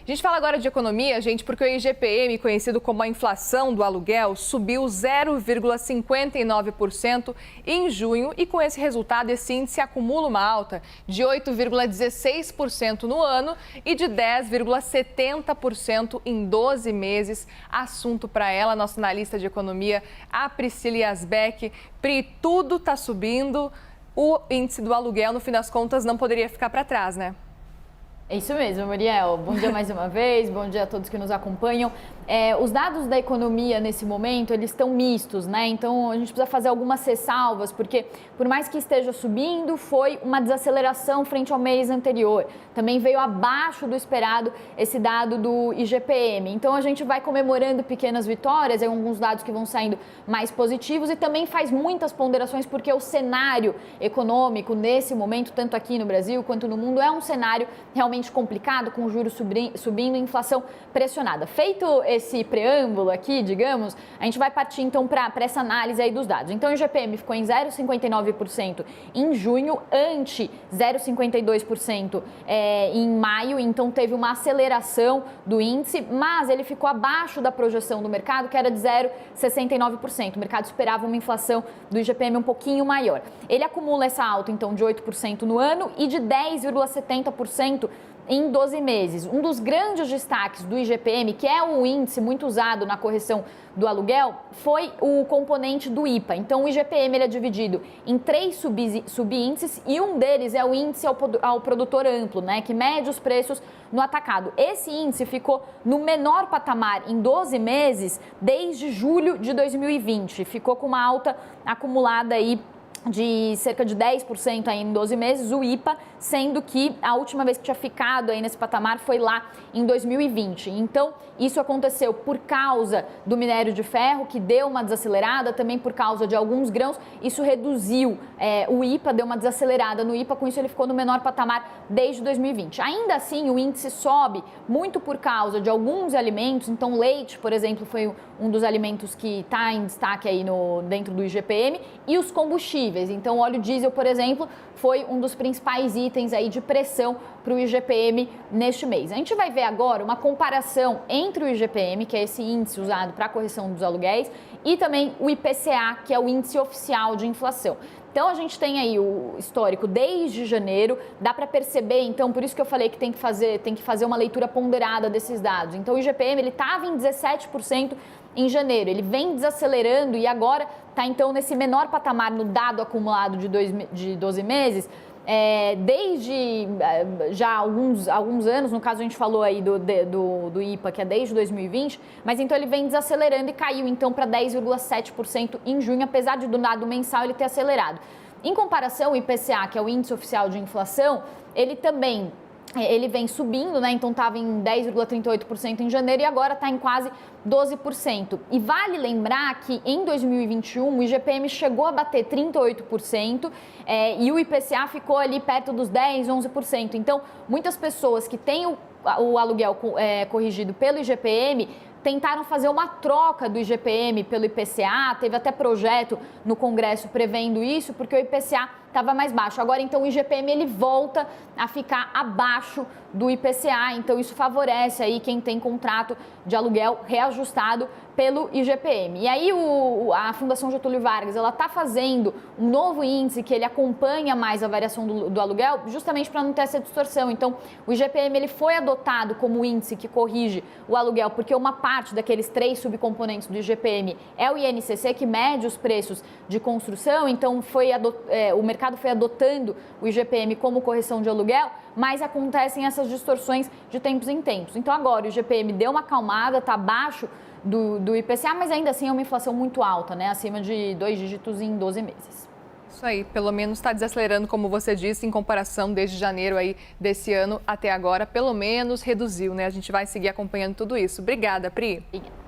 A gente fala agora de economia, gente, porque o IGPM, conhecido como a inflação do aluguel, subiu 0,59% em junho e com esse resultado, esse índice acumula uma alta de 8,16% no ano e de 10,70% em 12 meses. Assunto para ela, nossa analista de economia, a Priscila Yazbek. Pri, tudo está subindo, o índice do aluguel, no fim das contas, não poderia ficar para trás, né? É isso mesmo, Muriel. Bom dia mais uma vez, bom dia a todos que nos acompanham. Os dados da economia nesse momento, eles estão mistos, né? Então, a gente precisa fazer algumas ressalvas, porque por mais que esteja subindo, foi uma desaceleração frente ao mês anterior. Também veio abaixo do esperado esse dado do IGPM. Então, a gente vai comemorando pequenas vitórias, alguns dados que vão saindo mais positivos e também faz muitas ponderações, porque o cenário econômico nesse momento, tanto aqui no Brasil quanto no mundo, é um cenário realmente complicado, com juros subindo e inflação pressionada. Feito esse preâmbulo aqui, digamos, a gente vai partir então para essa análise aí dos dados. Então, o IGPM ficou em 0,59% em junho, ante 0,52% em maio, então teve uma aceleração do índice, mas ele ficou abaixo da projeção do mercado, que era de 0,69%. O mercado esperava uma inflação do IGPM um pouquinho maior. Ele acumula essa alta, então, de 8% no ano e de 10,70% em 12 meses. Um dos grandes destaques do IGPM, que é um índice muito usado na correção do aluguel, foi o componente do IPA. Então, o IGPM ele é dividido em 3 subíndices e um deles é o índice ao produtor amplo, né, que mede os preços no atacado. Esse índice ficou no menor patamar em 12 meses desde julho de 2020. Ficou com uma alta acumulada aí de cerca de 10% aí em 12 meses, o IPA, sendo que a última vez que tinha ficado aí nesse patamar foi lá em 2020. Então, isso aconteceu por causa do minério de ferro, que deu uma desacelerada, também por causa de alguns grãos, isso reduziu o IPA, deu uma desacelerada no IPA, com isso ele ficou no menor patamar desde 2020. Ainda assim, o índice sobe muito por causa de alguns alimentos, então leite, por exemplo, foi um dos alimentos que está em destaque aí dentro do IGPM, e os combustíveis. Então, o óleo diesel, por exemplo, foi um dos principais itens aí de pressão para o IGPM neste mês. A gente vai ver agora uma comparação entre o IGPM, que é esse índice usado para a correção dos aluguéis, e também o IPCA, que é o índice oficial de inflação. Então, a gente tem aí o histórico desde janeiro, dá para perceber, então, por isso que eu falei que tem que fazer uma leitura ponderada desses dados. Então, o IGPM, ele estava em 17% em janeiro, ele vem desacelerando e agora está, então, nesse menor patamar no dado acumulado de 12 meses, desde já alguns anos, no caso a gente falou aí do IPA, que é desde 2020, mas então ele vem desacelerando e caiu então para 10,7% em junho, apesar de do dado mensal ele ter acelerado. Em comparação, o IPCA, que é o índice oficial de inflação, ele vem subindo, né? Então estava em 10,38% em janeiro e agora está em quase 12%. E vale lembrar que em 2021 o IGPM chegou a bater 38% e o IPCA ficou ali perto dos 10%, 11%. Então, muitas pessoas que têm o aluguel corrigido pelo IGPM tentaram fazer uma troca do IGPM pelo IPCA, teve até projeto no Congresso prevendo isso, porque o IPCA estava mais baixo. Agora, então, o IGPM ele volta a ficar abaixo do IPCA, então isso favorece aí quem tem contrato de aluguel reajustado pelo IGPM. E aí a Fundação Getúlio Vargas, ela está fazendo um novo índice que ele acompanha mais a variação do aluguel, justamente para não ter essa distorção. Então, o IGPM ele foi adotado como índice que corrige o aluguel, porque uma parte daqueles 3 subcomponentes do IGPM é o INCC, que mede os preços de construção, então o mercado foi adotando o IGPM como correção de aluguel, mas acontecem essas distorções de tempos em tempos. Então agora o IGPM deu uma acalmada, está abaixo do IPCA, mas ainda assim é uma inflação muito alta, né? Acima de 2 dígitos em 12 meses. Isso aí, pelo menos está desacelerando, como você disse, em comparação desde janeiro aí desse ano até agora, pelo menos reduziu, né? A gente vai seguir acompanhando tudo isso. Obrigada, Pri. Obrigada.